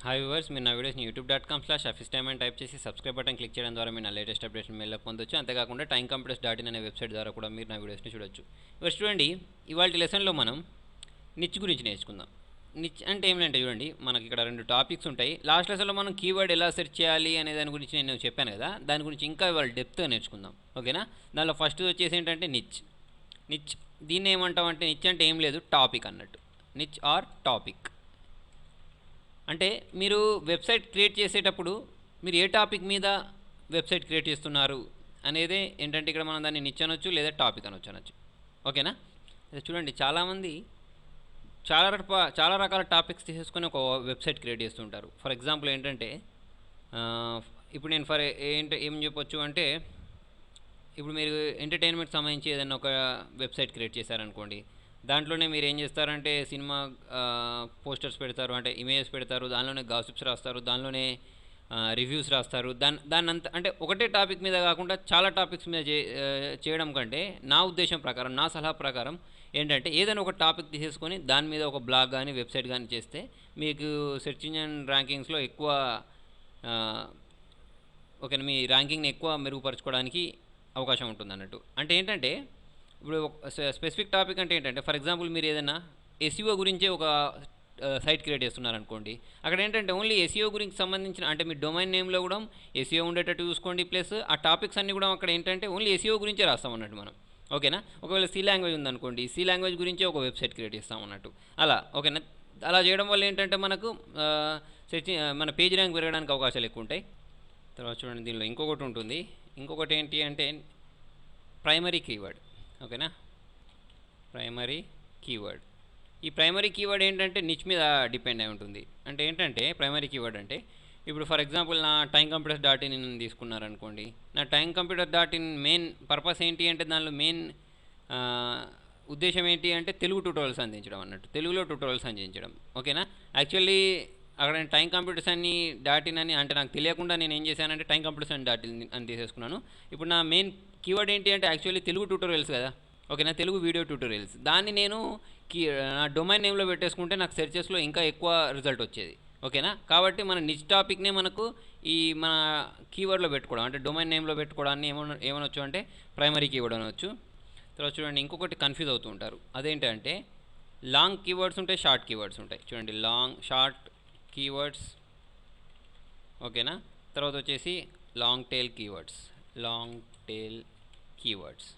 Hi viewers, మీరు నా వీడియోస్ని youtube.com/officetime అని టైప్ చేసి సబ్స్క్రైబ్ బటన్ క్లిక్ చేయడం ద్వారా మీరు నా లేటెస్ట్ అప్డేట్స్ మెయిల్లో పొందొచ్చు. అంతేకాకుండా timecomputers.in అనే వెబ్సైట్ ద్వారా కూడా మీరు నా వీడియోస్ని చూడొచ్చు. ఇవాళ చూడండి, ఇవాళ లెసన్లో మనం నిచ్ గురించి నేర్చుకుందాం. నిచ్ అంటే ఏమిటంటే చూడండి, మనకి ఇక్కడ రెండు టాపిక్స్ ఉంటాయి. లాస్ట్ లెసన్లో మనం కీవర్డ్ ఎలా సెర్చ్ చేయాలి అనే దాని గురించి నేను చెప్పాను కదా, దాని గురించి ఇంకా ఇవాళ డెప్త్గా నేర్చుకుందాం. ఓకేనా? దానిలో ఫస్ట్ వచ్చేసి ఏంటంటే నిచ్. నిచ్ దీన్ని ఏమంటామంటే, నిచ్ అంటే ఏం లేదు, టాపిక్ అన్నట్టు. నిచ్ ఆర్ టాపిక్ అంటే మీరు వెబ్సైట్ క్రియేట్ చేసేటప్పుడు మీరు ఏ టాపిక్ మీద వెబ్సైట్ క్రియేట్ చేస్తున్నారు అనేదే ఏంటంటే ఇక్కడ మనం దాన్ని నిచ్ అనొచ్చు లేదా టాపిక్ అనొచ్చు. ఓకేనా? అయితే చూడండి, చాలామంది చాలా రకాల టాపిక్స్ తీసేసుకొని ఒక వెబ్సైట్ క్రియేట్ చేస్తుంటారు. ఫర్ ఎగ్జాంపుల్ ఏంటంటే ఇప్పుడు నేను ఏం చెప్పొచ్చు అంటే, ఇప్పుడు మీరు ఎంటర్టైన్మెంట్ సంబంధించి ఏదైనా ఒక వెబ్సైట్ క్రియేట్ చేశారనుకోండి, దాంట్లోనే మీరు ఏం చేస్తారంటే సినిమా పోస్టర్స్ పెడతారు, అంటే ఇమేజెస్ పెడతారు, దానిలోనే గాసిప్స్ రాస్తారు, దానిలోనే రివ్యూస్ రాస్తారు. దాన్నంతా అంటే ఒకటే టాపిక్ మీద కాకుండా చాలా టాపిక్స్ మీద చేయడం కంటే నా ఉద్దేశం ప్రకారం, నా సలహా ప్రకారం ఏంటంటే ఏదైనా ఒక టాపిక్ తీసేసుకొని దాని మీద ఒక బ్లాగ్ కానీ వెబ్సైట్ కానీ చేస్తే మీకు సెర్చ్ ఇంజిన్ ర్యాంకింగ్స్లో ఎక్కువ ఓకేనా, మీ ర్యాంకింగ్ని ఎక్కువ మెరుగుపరచుకోవడానికి అవకాశం ఉంటుంది అన్నట్టు. అంటే ఏంటంటే ఇప్పుడు స్పెసిఫిక్ టాపిక్ అంటే ఏంటంటే, ఫర్ ఎగ్జాంపుల్ మీరు ఏదైనా ఎస్ఈఓ గురించే ఒక సైట్ క్రియేట్ చేస్తున్నారనుకోండి, అక్కడ ఏంటంటే ఓన్లీ ఎస్ఈఓ గురించి సంబంధించిన, అంటే మీ డొమైన్ నేమ్లో కూడా ఎస్ఈఓ ఉండేటట్టు చూసుకోండి. ప్లస్ ఆ టాపిక్స్ అన్నీ కూడా అక్కడ ఏంటంటే ఓన్లీ ఎస్ఈఓ గురించే రాస్తాం అన్నట్టు మనం. ఓకేనా? ఒకవేళ సి లాంగ్వేజ్ ఉందనుకోండి, సి లాంగ్వేజ్ గురించే ఒక వెబ్సైట్ క్రియేట్ చేస్తాం అన్నట్టు. అలా ఓకేనా? అలా చేయడం వల్ల ఏంటంటే మనకు మన పేజ్ ర్యాంక్ పెరగడానికి అవకాశాలు ఎక్కువ ఉంటాయి. తర్వాత చూడండి, దీనిలో ఇంకొకటి ఉంటుంది. ఇంకొకటి ఏంటి అంటే ప్రైమరీ కీవర్డ్. ఓకేనా? Primary keyword. ఈ ప్రైమరీ కీవర్డ్ ఏంటంటే నిచ్ మీద డిపెండ్ అయి ఉంటుంది. అంటే ఏంటంటే ప్రైమరీ కీవర్డ్ అంటే, ఇప్పుడు ఫర్ ఎగ్జాంపుల్ నా timecomputers.in తీసుకున్నారనుకోండి, నా timecomputers.in మెయిన్ పర్పస్ ఏంటి అంటే, దానిలో మెయిన్ ఉద్దేశం ఏంటి అంటే తెలుగు ట్యూటోరియల్స్ అందించడం అన్నట్టు, తెలుగులో ట్యూటోరియల్స్ అందించడం. ఓకేనా? యాక్చువల్లీ అక్కడ నేను timecomputers.in అని అంటే నాకు తెలియకుండా నేను ఏం చేశానంటే timecomputers.in అని తీసేసుకున్నాను. ఇప్పుడు నా మెయిన్ కీవర్డ్ ఏంటి అంటే యాక్చువల్లీ తెలుగు ట్యూటోరియల్స్ కదా. ఓకేనా? Telugu video tutorials. దాన్ని నేను నా డొమైన్ నేమ్లో పెట్టేసుకుంటే నాకు సెర్చెస్లో ఇంకా ఎక్కువ రిజల్ట్ వచ్చేది. ఓకేనా? కాబట్టి మన నిచ్ టాపిక్నే మనకు ఈ మన కీవర్డ్లో పెట్టుకోవడం, అంటే డొమైన్ నేమ్లో పెట్టుకోవడాన్ని ఏమనొచ్చు అంటే ప్రైమరీ కీవర్డ్ అనవచ్చు. తర్వాత చూడండి, ఇంకొకటి కన్ఫ్యూజ్ అవుతూ ఉంటారు. అదేంటంటే లాంగ్ కీవర్డ్స్ ఉంటాయి, షార్ట్ కీవర్డ్స్ ఉంటాయి. చూడండి, షార్ట్ కీవర్డ్స్. ఓకేనా? తర్వాత వచ్చేసి లాంగ్ టైల్ కీవర్డ్స్.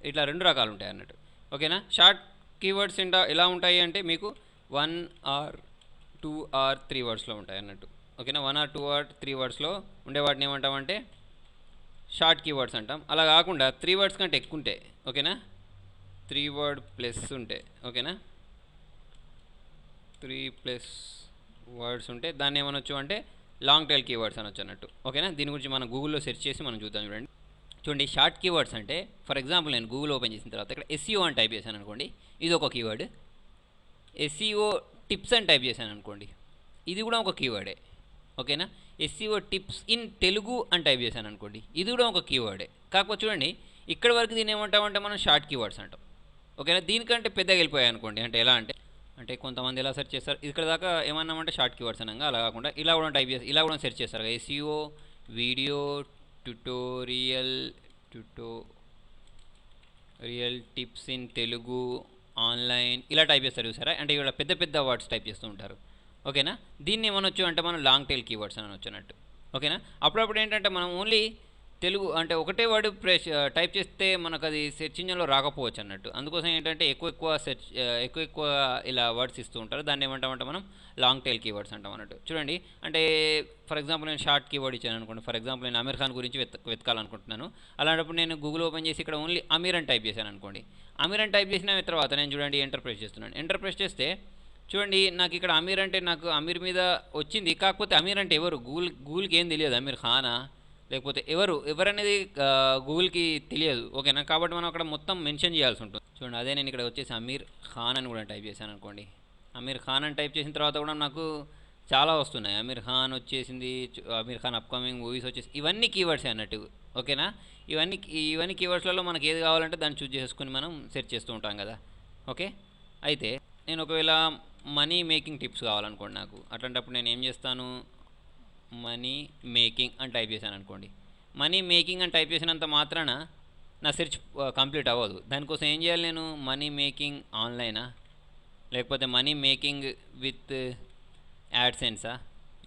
ఇట్లా రెండు రకాలు ఉంటాయి అన్నట్టు. ఓకేనా? షార్ట్ కీవర్డ్స్ ఎలా ఉంటాయి అంటే మీకు 1 or 2 or 3 వర్డ్స్లో ఉంటాయి అన్నట్టు. ఓకేనా? 1 or 2 or 3 వర్డ్స్లో ఉండే వాటిని ఏమంటామంటే షార్ట్ కీవర్డ్స్ అంటాం. అలా కాకుండా 3 వర్డ్స్ కంటే ఎక్కువ ఉంటాయి. ఓకేనా? 3 word ప్లస్ ఉంటాయి. ఓకేనా? 3+ వర్డ్స్ ఉంటే దాన్ని ఏమనొచ్చు అంటే లాంగ్ టైల్ కీవర్డ్స్ అనొచ్చు అన్నట్టు. ఓకేనా? దీని గురించి మనం గూగుల్లో సెర్చ్ చేసి మనం చూద్దాం. చూడండి, షార్ట్ కీవర్డ్స్ అంటే ఫర్ ఎగ్జాంపుల్ నేను గూగుల్ ఓపెన్ చేసిన తర్వాత ఇక్కడ ఎస్ఈఓ అని టైప్ చేశాను అనుకోండి, ఇది ఒక కీవర్డ్. ఎస్ఈఓ టిప్స్ అని టైప్ చేశాను అనుకోండి, ఇది కూడా ఒక కీవర్డే. ఓకేనా? ఎస్ఈఓ టిప్స్ ఇన్ తెలుగు అని టైప్ చేశాను అనుకోండి, ఇది కూడా ఒక కీవర్డే. కాకపోతే చూడండి, ఇక్కడ వరకు దీన్ని ఏమంటామంటే మనం షార్ట్ కీవర్డ్స్ అంటాం. ఓకేనా? దీనికంటే పెద్దగా వెళ్ళిపోయాయి అనుకోండి, అంటే ఎలా అంటే కొంతమంది ఎలా సెర్చ్ చేస్తారు, ఇక్కడ దాకా ఏమన్నామంటే షార్ట్ కీవర్డ్స్ అనగా, అలా కాకుండా ఇలా కూడా టైప్ చేసి ఇలా కూడా సెర్చ్ చేస్తారు. SEO video tutorial tips in Telugu online ఇలా టైప్ చేస్తారు చూసారా, అంటే ఇక్కడ పెద్ద పెద్ద వర్డ్స్ టైప్ చేస్తూ ఉంటారు. ఓకేనా? దీన్ని ఏమనొచ్చు అంటే మనం లాంగ్ టైల్ కీవర్డ్స్ అని అనొచ్చు అన్నట్టు. ఓకేనా? అప్పుడప్పుడు ఏంటంటే మనం ఓన్లీ తెలుగు అంటే ఒకటే వర్డ్ టైప్ చేస్తే మనకు అది సెర్చ్ ఇంజిన్లో రాకపోవచ్చు అన్నట్టు. అందుకోసం ఏంటంటే ఎక్కువ ఇలా వర్డ్స్ ఇస్తూ ఉంటారు. దాన్ని ఏమంటామంటే మనం లాంగ్ టైల్ కీవర్డ్స్ అంటాం అన్నట్టు. చూడండి, అంటే ఫర్ ఎగ్జాంపుల్ నేను షార్ట్ కీవర్డ్ ఇచ్చాను అనుకోండి. ఫర్ ఎగ్జాంపుల్ నేను అమీర్ ఖాన్ గురించి వెతకాలనుకుంటున్నాను. అలాంటప్పుడు నేను గూగుల్ ఓపెన్ చేసి ఇక్కడ ఓన్లీ అమీర్ అని టైప్ చేశాను అనుకోండి. అమీర్ అని టైప్ చేసిన తర్వాత నేను చూడండి ఎంటర్ ప్రెస్ చేస్తున్నాను. ఎంటర్ ప్రెస్ చేస్తే చూడండి, నాకు ఇక్కడ అమీర్ అంటే నాకు అమీర్ మీద వచ్చింది. కాకపోతే అమీర్ అంటే ఎవరు, గూగుల్కి ఏం తెలియదు. అమీర్ ఖానా లేకపోతే ఎవరనేది గూగుల్కి తెలియదు. ఓకేనా? కాబట్టి మనం అక్కడ మొత్తం మెన్షన్ చేయాల్సి ఉంటుంది. చూడండి, అదే నేను ఇక్కడ వచ్చేసి అమీర్ ఖాన్ అని కూడా టైప్ చేశాను అనుకోండి. అమీర్ ఖాన్ అని టైప్ చేసిన తర్వాత కూడా నాకు చాలా వస్తున్నాయి. అమీర్ ఖాన్ వచ్చేసింది, అమీర్ ఖాన్ అప్కమింగ్ మూవీస్ వచ్చేసి, ఇవన్నీ కీవర్డ్స్ అన్నట్టు. ఓకేనా? ఇవన్నీ కీవర్డ్స్లలో మనకి ఏది కావాలంటే దాన్ని చూస్ చేసుకొని మనం సెర్చ్ చేస్తూ ఉంటాం కదా. ఓకే? అయితే నేను ఒకవేళ మనీ మేకింగ్ టిప్స్ కావాలనుకోండి నాకు. అట్లాంటప్పుడు నేను ఏం చేస్తాను, మనీ మేకింగ్ అని టైప్ చేశాను అనుకోండి. మనీ మేకింగ్ అని టైప్ చేసినంత మాత్రాన నా సెర్చ్ కంప్లీట్ అవ్వదు. దానికోసం ఏం చేయాలి నేను, మనీ మేకింగ్ ఆన్లైనా లేకపోతే మనీ మేకింగ్ విత్ యాడ్సెన్సా,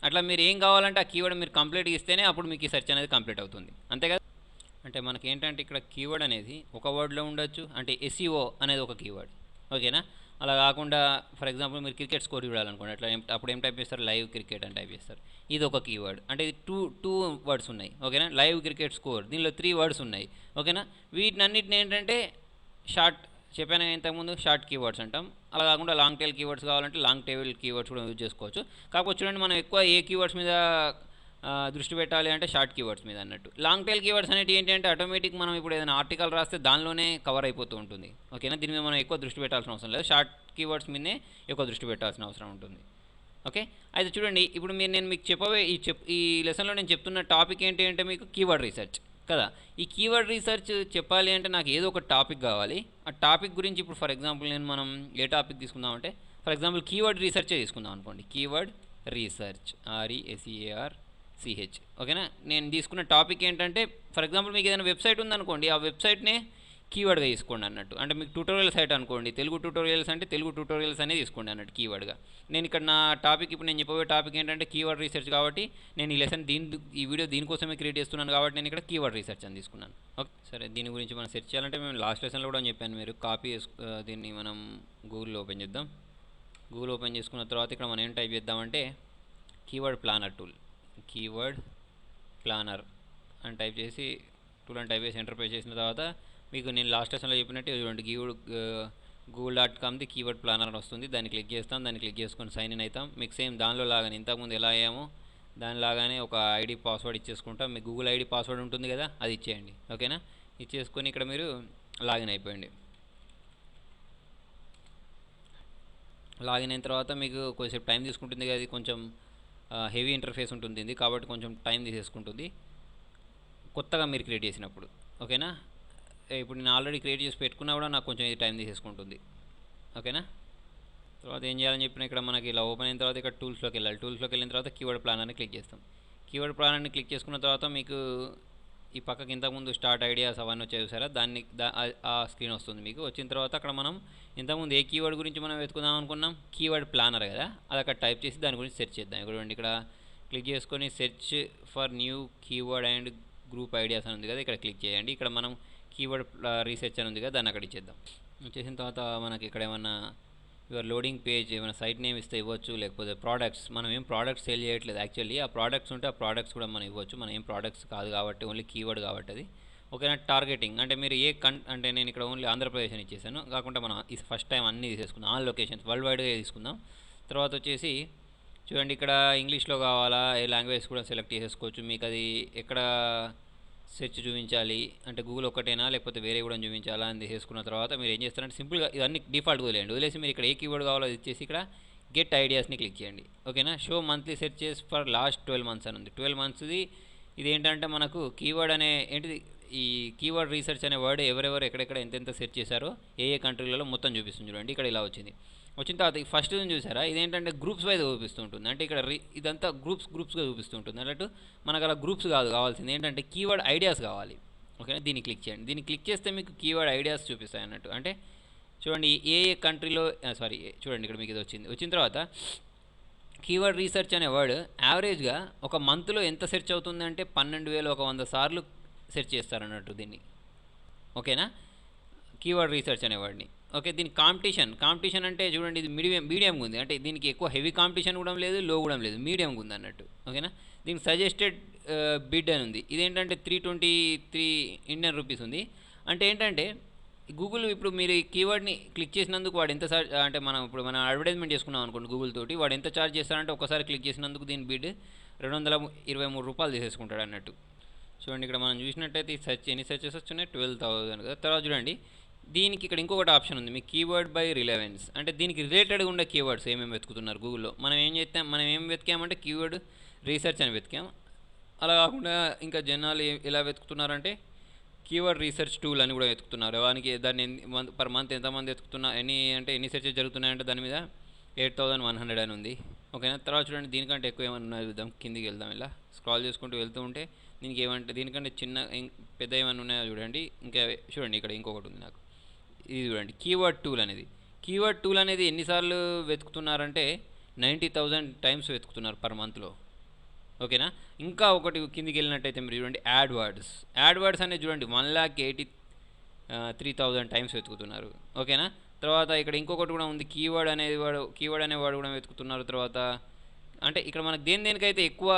అట్లా మీరు ఏం కావాలంటే ఆ కీవర్డ్ మీరు కంప్లీట్గా ఇస్తేనే అప్పుడు మీకు ఈ సెర్చ్ అనేది కంప్లీట్ అవుతుంది, అంతే కదా. అంటే మనకి ఏంటంటే ఇక్కడ కీవర్డ్ అనేది ఒక వర్డ్లో ఉండొచ్చు, అంటే ఎస్ఈఓ అనేది ఒక కీవర్డ్, ఓకేనా. అలా కాకుండా ఫర్ ఎగ్జాంపుల్ మీరు క్రికెట్ స్కోర్ చూడాలనుకోండి, అట్లా అప్పుడు ఏం టైప్ చేస్తారు, లైవ్ క్రికెట్ అని టైప్ చేస్తారు. ఇది ఒక కీవర్డ్, అంటే ఇది టూ వర్డ్స్ ఉన్నాయి, ఓకేనా. లైవ్ క్రికెట్ స్కోర్, దీనిలో 3 వర్డ్స్ ఉన్నాయి, ఓకేనా. వీటినన్నిటిని ఏంటంటే షార్ట్, చెప్పాను ఇంతకుముందు, షార్ట్ కీవర్డ్స్ అంటాం. అలా కాకుండా లాంగ్ టైల్ కీవర్డ్స్ కావాలంటే లాంగ్ టైల్ కీవర్డ్స్ కూడా యూజ్ చేసుకోవచ్చు. కాకపోతే చూడండి, మనం ఎక్కువ ఏ కీవర్డ్స్ మీద దృష్టి పెట్టాలి అంటే షార్ట్ కీవర్డ్స్ మీద అన్నట్టు. లాంగ్ టైల్ కీవర్డ్స్ అనేవి ఏంటంటే ఆటోమేటిక్ మనం ఇప్పుడు ఏదైనా ఆర్టికల్ రాస్తే దానిలోనే కవర్ అయిపోతూ ఉంటుంది, ఓకేనా. దీని మీద మనం ఎక్కువ దృష్టి పెట్టాల్సిన అవసరం లేదు, షార్ట్ కీవర్డ్స్ మీదనే ఎక్కువ దృష్టి పెట్టాల్సిన అవసరం ఉంటుంది, ఓకే. అయితే చూడండి, ఇప్పుడు నేను మీకు చెప్పబోయే ఈ లెసన్లో నేను చెప్తున్న టాపిక్ ఏంటి అంటే మీకు కీవర్డ్ రీసెర్చ్ కదా. ఈ కీవర్డ్ రీసెర్చ్ చెప్పాలి అంటే నాకు ఏదో ఒక టాపిక్ కావాలి. ఆ టాపిక్ గురించి ఇప్పుడు ఫర్ ఎగ్జాంపుల్ మనం ఏ టాపిక్ తీసుకుందామంటే, ఫర్ ఎగ్జాంపుల్ కీవర్డ్ రీసెర్చే తీసుకుందాం అనుకోండి. కీవర్డ్ రీసెర్చ్, RESEARCH, ఓకేనా. నేను తీసుకున్న టాపిక్ ఏంటంటే, ఫర్ ఎగ్జాంపుల్ మీకు ఏదైనా వెబ్సైట్ ఉందనుకోండి, ఆ వెబ్సైట్నే కీవర్డ్గా తీసుకోండి అన్నట్టు. అంటే మీకు ట్యూటోరియల్ సైట్ అనుకోండి, తెలుగు ట్యూటోరియల్స్ అంటే తెలుగు ట్యూటోరియల్స్ అనేది తీసుకోండి అన్నట్టు కీవర్డ్గా. నేను ఇక్కడ నా టాపిక్, ఇప్పుడు నేను చెప్పబోయే టాపిక్ ఏంటంటే కీవర్డ్ రీసెర్చ్, కాబట్టి నేను ఈ లెసన్ ఈ వీడియో దీనికోసమే క్రియేట్ చేస్తున్నాను, కాబట్టి నేను ఇక్కడ కీవర్డ్ రీసెర్చ్ అని తీసుకున్నాను, ఓకే. సరే, దీని గురించి మనం సెర్చ్ చేయాలంటే మేము లాస్ట్ లెసన్లో కూడా చెప్పాను, మీరు కాపీ దీన్ని మనం గూగుల్లో ఓపెన్ చేద్దాం. గూగుల్ ఓపెన్ చేసుకున్న తర్వాత ఇక్కడ మనం ఏం టైప్ చేద్దామంటే keyword planner tool, keyword planner అని టైప్ చేసి టూల్ అని టైప్ చేసి ఎంటర్ ప్రెస్ చేసిన తర్వాత మీకు నేను లాస్ట్ లెసన్లో చెప్పినట్టు చూడండి, google.comది కీవర్డ్ ప్లానర్ అని వస్తుంది. దాన్ని క్లిక్ చేస్తాం, దాన్ని క్లిక్ చేసుకొని సైన్ ఇన్ అవుతాం. మీకు సేమ్ దానిలో లాగానే ఇంతకుముందు ఎలా అయ్యామో దానిలాగానే ఒక ఐడి పాస్వర్డ్ ఇచ్చేసుకుంటాం. మీకు గూగుల్ ఐడి పాస్వర్డ్ ఉంటుంది కదా, అది ఇచ్చేయండి, ఓకేనా. ఇచ్చేసుకొని ఇక్కడ మీరు లాగిన్ అయిపోయింది. లాగిన్ అయిన తర్వాత మీకు కొంచెం టైం తీసుకుంటుంది కదా, ఇది కొంచెం హెవీ ఇంటర్ఫేస్ ఉంటుంది ఇది, కాబట్టి కొంచెం టైం తీసేసుకుంటుంది కొత్తగా మీరు క్రియేట్ చేసినప్పుడు, ఓకేనా. ఇప్పుడు నేను ఆల్రెడీ క్రియేట్ చేసి పెట్టుకున్నా కూడా నాకు కొంచెం ఇది టైం తీసేసుకుంటుంది, ఓకేనా. తర్వాత ఏం చేయాలని చెప్పిన ఇక్కడ మనకి ఇలా ఓపెన్ అయిన తర్వాత ఇక్కడ టూల్స్లోకి వెళ్ళాలి. టూల్స్లోకి వెళ్ళిన తర్వాత కీవర్డ్ ప్లానర్ని క్లిక్ చేస్తాం. కీవర్డ్ ప్లానర్ని క్లిక్ చేసుకున్న తర్వాత మీకు ఈ పక్కకి ఇంతకుముందు స్టార్ట్ ఐడియాస్ అవన్నీ వచ్చాయి చూసారా, ఆ స్క్రీన్ వస్తుంది మీకు. వచ్చిన తర్వాత అక్కడ మనం ఇంతకుముందు ఏ కీవర్డ్ గురించి మనం వెతుకుదాం అనుకున్నాం, కీవర్డ్ ప్లానర్ కదా, అది అక్కడ టైప్ చేసి దాని గురించి సెర్చ్ చేద్దాం. ఇక్కడ క్లిక్ చేసుకొని search for new keyword and group ideas అని ఉంది కదా, ఇక్కడ క్లిక్ చేయండి. ఇక్కడ మనం కీవర్డ్ రీసెర్చ్ అని ఉంది కదా, దాన్ని అక్కడ ఇచ్చేద్దాం. చేసిన తర్వాత మనకి ఇక్కడ ఏమన్నా యువర్ లోడింగ్ పేజ్ ఏమైనా సైట్ నేమ్ ఇస్తే ఇవ్వచ్చు, లేకపోతే ప్రోడక్ట్స్, మనం ఏం ప్రోడక్ట్స్ సేల్ చేయట్లేదు యాక్చువల్లీ. ఆ ప్రోడక్ట్స్ ఉంటే ఆ ప్రోడక్ట్స్ కూడా మనం ఇవ్వచ్చు, మనం ఏం ప్రోడక్ట్స్ కాదు కాబట్టి ఓన్లీ కీవర్డ్ కాబట్టి అది, ఓకేనా. టార్గెటింగ్ అంటే మీరు అంటే నేను ఇక్కడ ఓన్లీ ఆంధ్రప్రదేశ్ అని ఇచ్చేసాను, కాకుండా మనం ఫస్ట్ టైం అన్నీ తీసేసుకుందాం, ఆల్ లొకేషన్స్ వరల్డ్ వైడ్గా తీసుకుందాం. తర్వాత వచ్చేసి చూడండి, ఇక్కడ ఇంగ్లీష్లో కావాలా, ఏ లాంగ్వేజ్ కూడా సెలెక్ట్ చేసేసుకోవచ్చు. మీకు అది ఎక్కడ సెర్చ్ చూపించాలి అంటే గూగుల్ ఒక్కటేనా లేకపోతే వేరే కూడా చూపించాలా అని తీసుకున్న తర్వాత మీరు ఏం చేస్తారంటే సింపుల్గా ఇవన్నీ డిఫాల్ట్గా వదిలేసి మీరు ఇక్కడ ఏ కీవర్డ్ కావాలో అది ఇచ్చేసి ఇక్కడ గెట్ ఐడియాస్ని క్లిక్ చేయండి, ఓకేనా. Show monthly searches for last 12 months అని ఉంది. 12 monthsది ఇది ఏంటంటే మనకు కీవర్డ్ అనే ఏంటిది, ఈ కీవర్డ్ రీసెర్చ్ అనే వర్డ్ ఎవరెవరు ఎక్కడెక్కడ ఎంతెంత సెర్చ్ చేశారో ఏ కంట్రీలలో మొత్తం చూపిస్తుంది చూడండి. ఇక్కడ ఇలా వచ్చింది. వచ్చిన తర్వాత ఈ ఫస్ట్ చూసారా, ఇదేంటంటే గ్రూప్స్ వైజ్ చూపిస్తూ ఉంటుంది. అంటే ఇక్కడ ఇదంతా గ్రూప్స్గా చూపిస్తూ ఉంటుంది అన్నట్టు. మనకు అలా గ్రూప్స్ కావాల్సింది ఏంటంటే కీవర్డ్ ఐడియాస్ కావాలి, ఓకేనా. దీన్ని క్లిక్ చేయండి. దీన్ని క్లిక్ చేస్తే మీకు కీవర్డ్ ఐడియాస్ చూపిస్తాయి అన్నట్టు. అంటే చూడండి ఏ కంట్రీలో చూడండి ఇక్కడ మీకు ఇది వచ్చింది. వచ్చిన తర్వాత కీవర్డ్ రీసెర్చ్ అనే వర్డ్ యావరేజ్గా ఒక మంత్లో ఎంత సెర్చ్ అవుతుందంటే 12,100 సార్లు సెర్చ్ చేస్తారన్నట్టు దీన్ని, ఓకేనా. కీవర్డ్ రీసెర్చ్ అనే వర్డ్ని, ఓకే. దీని కాంపిటీషన్ అంటే చూడండి ఇది మీడియంగా ఉంది, అంటే దీనికి ఎక్కువ హెవీ కాంపిటీషన్ కూడా లేదు, లో కూడా లేదు, మీడియంగా ఉంది అన్నట్టు, ఓకేనా. దీనికి సజెస్టెడ్ బిడ్ అని ఉంది. ఇదేంటంటే 323 ఇండియన్ రూపీస్ ఉంది. అంటే ఏంటంటే గూగుల్ ఇప్పుడు మీరు ఈ కీవర్డ్ని క్లిక్ చేసినందుకు వాడు ఎంత అంటే మనం అడ్వర్టైజ్మెంట్ చేసుకున్నాం అనుకోండి గూగుల్ తోటి, వాడు ఎంత ఛార్జ్ చేస్తారంటే ఒకసారి క్లిక్ చేసినందుకు దీని బిడ్ 223 రూపాయలు తీసేసుకుంటాడు అన్నట్టు. చూడండి ఇక్కడ మనం చూసినట్టయితే ఎన్ని సెర్చెస్ వచ్చినాయి, 12,000 కదా. తర్వాత చూడండి దీనికి ఇక్కడ ఇంకొకటి ఆప్షన్ ఉంది, మీ కీవర్డ్ బై రిలవెన్స్, అంటే దీనికి రిలేటెడ్గా ఉండే కీవర్డ్స్ ఏమేమి వెతుకుతున్నారు గూగుల్లో. మనం ఏం వెతికామంటే కీవర్డ్ రీసెర్చ్ అని వెతికాం. అలా కాకుండా ఇంకా జనాలు ఎలా వెతుకుతున్నారంటే కీవర్డ్ రీసెర్చ్ టూల్ అని కూడా వెతుకుతున్నారు. దానికి దాన్ని పర్ మంత్ ఎంతమంది వెతుకుతున్నా ఎన్ని సెర్చెస్ జరుగుతున్నాయంటే దాని మీద 8100 అని ఉంది. ఓకేనా. తర్వాత చూడండి దీనికంటే ఎక్కువ ఏమన్నా ఉన్నాయో చూద్దాం. కిందికి వెళ్దాం, ఇలా స్క్రాల్ చేసుకుంటూ వెళ్తూ ఉంటే దీనికి ఏమంటే దీనికంటే చిన్న పెద్ద ఏమైనా ఉన్నాయో చూడండి. ఇంకా చూడండి ఇక్కడ ఇంకొకటి ఉంది నాకు. ఇది చూడండి కీవర్డ్ టూల్ అనేది. కీవర్డ్ టూల్ అనేది ఎన్నిసార్లు వెతుకుతున్నారంటే 90,000 టైమ్స్ వెతుకుతున్నారు పర్ మంత్లో. ఓకేనా. ఇంకా ఒకటి కిందికి వెళ్ళినట్టయితే మీరు చూడండి యాడ్ వర్డ్స్. యాడ్ వర్డ్స్ అనేది చూడండి 1,83,000 టైమ్స్ వెతుకుతున్నారు. ఓకేనా. తర్వాత ఇక్కడ ఇంకొకటి కూడా ఉంది, కీవర్డ్ అనేవాడు కూడా వెతుకుతున్నారు. తర్వాత అంటే ఇక్కడ మనకు దేనికైతే ఎక్కువ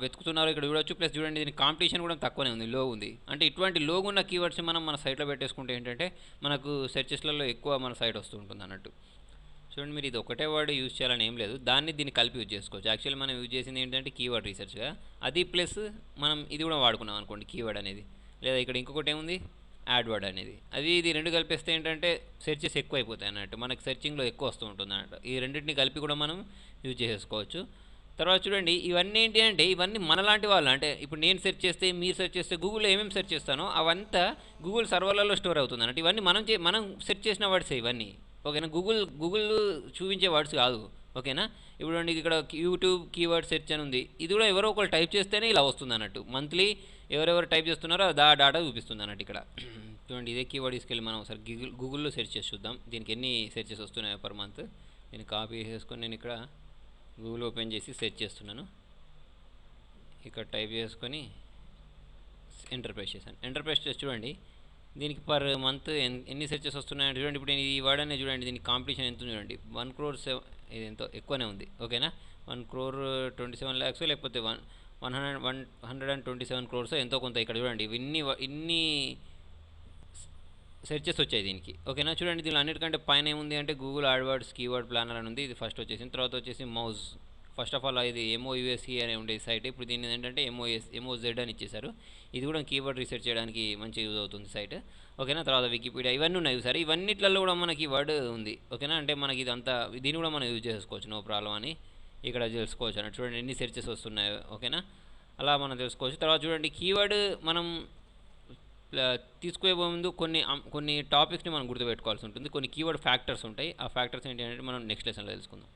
వెతుకుతున్నారు ఇక్కడ చూడొచ్చు. ప్లస్ చూడండి దీని కాంపిటీషన్ కూడా తక్కువనే ఉంది, లో ఉంది. అంటే ఇటువంటి లోగా ఉన్న కీవర్డ్స్ మనం మన సైట్లో పెట్టేసుకుంటే ఏంటంటే మనకు సెర్చెస్లలో ఎక్కువ మన సైట్ వస్తూ ఉంటుంది అన్నట్టు. చూడండి మీరు ఇది ఒకటే వర్డ్ యూజ్ చేయాలని ఏం లేదు, దీన్ని కలిపి యూజ్ చేసుకోవచ్చు. యాక్చువల్లీ మనం యూజ్ చేసింది ఏంటంటే కీవర్డ్ రీసెర్చ్గా, అది ప్లస్ మనం ఇది కూడా వాడుకున్నాం అనుకోండి కీవర్డ్ అనేది. లేదా ఇక్కడ ఇంకొకటి ఏముంది యాడ్ వర్డ్ అనేది, ఇది రెండు కలిపేస్తే ఏంటంటే సెర్చెస్ ఎక్కువ అయిపోతాయి అన్నట్టు, మనకి సెర్చింగ్లో ఎక్కువ వస్తూ ఉంటుంది అన్నట్టు. ఈ రెండింటిని కలిపి కూడా మనం యూజ్ చేసేసుకోవచ్చు. తర్వాత చూడండి ఇవన్నీ ఏంటి అంటే ఇవన్నీ మనలాంటి వాళ్ళు, అంటే ఇప్పుడు నేను సెర్చ్ చేస్తే మీరు సెర్చ్ చేస్తే గూగుల్లో ఏమేమి సెర్చ్ చేస్తానో అవంతా గూగుల్ సర్వర్లలో స్టోర్ అవుతుంది అన్నట్టు. ఇవన్నీ మనం సెర్చ్ చేసిన వర్డ్సే ఇవన్నీ. ఓకేనా. గూగుల్ చూపించే వర్డ్స్ కాదు. ఓకేనా. ఇప్పుడు ఇక్కడ యూట్యూబ్ కీవర్డ్ సెర్చ్ అని ఉంది, ఇది కూడా ఎవరో ఒకరు టైప్ చేస్తేనే ఇలా వస్తుంది అన్నట్టు. మంత్లీ ఎవరెవరు టైప్ చేస్తున్నారో డాటా చూపిస్తుంది అన్నట్టు ఇక్కడ. చూడండి ఇదే కీవర్డ్ తీసుకెళ్ళి మనం ఒకసారి గూగుల్లో సెర్చ్ చేసి చూద్దాం దీనికి ఎన్ని సెర్చెస్ వస్తున్నాయో పర్ మంత్. నేను కాపీ చేసుకొని నేను ఇక్కడ గూగుల్ ఓపెన్ చేసి సెర్చ్ చేస్తున్నాను. ఇక్కడ టైప్ చేసుకొని ఎంటర్ ప్రెస్ చేశాను. ఎంటర్ ప్రెస్ చేసి చూడండి దీనికి పర్ మంత్ ఎన్ని సెర్చెస్ వస్తున్నాయంటే చూడండి. ఇప్పుడు నేను ఈ వర్డ్ అనేది చూడండి, దీనికి కాంపిటీషన్ ఎంత ఉంది చూడండి. 1 crore ఇది ఎంతో ఎక్కువనే ఉంది. ఓకేనా. 1,27 lakhs లేకపోతే 127 crores ఎంతో కొంత ఇక్కడ చూడండి. ఇన్ని సెర్చెస్ వచ్చాయి దీనికి. ఓకేనా. చూడండి దీనిలో అన్నిటికంటే పైన ఏముంది అంటే గూగుల్ యాడ్వర్డ్స్ కీవర్డ్ ప్లానర్ అని ఉంది, ఇది ఫస్ట్ వచ్చేసింది. తర్వాత వచ్చేసి మౌజ్. ఫస్ట్ ఆఫ్ ఆల్ ఇది MOUSE అనే ఉండే సైట్, ఇప్పుడు దీన్ని ఏంటంటే MOZ అని ఇచ్చేసారు. ఇది కూడా కీవర్డ్ రీసెర్చ్ చేయడానికి మంచి యూజ్ అవుతుంది సైట్. ఓకేనా. తర్వాత వికీపీడియా ఇవన్నీ ఉన్నాయి సరే. ఇవన్నిట్లలో కూడా మనకి వర్డ్ ఉంది. ఓకేనా. అంటే మనకి ఇదంతా దీన్ని కూడా మనం యూజ్ చేసుకోవచ్చు, నో ప్రాబ్లం అని ఇక్కడ తెలుసుకోవచ్చు అన్నట్టు. చూడండి ఎన్ని సెర్చెస్ వస్తున్నాయో. ఓకేనా. అలా మనం తెలుసుకోవచ్చు. తర్వాత చూడండి కీవర్డ్ మనం తీసుకునే ముందు కొన్ని టాపిక్స్ని మనం గుర్తుపెట్టుకోవాల్సి ఉంటుంది. కొన్ని కీవర్డ్ ఫ్యాక్టర్స్ ఉంటాయి. ఆ ఫ్యాక్టర్స్ ఏంటి అంటే మనం నెక్స్ట్ లెసన్లో తెలుసుకుందాం.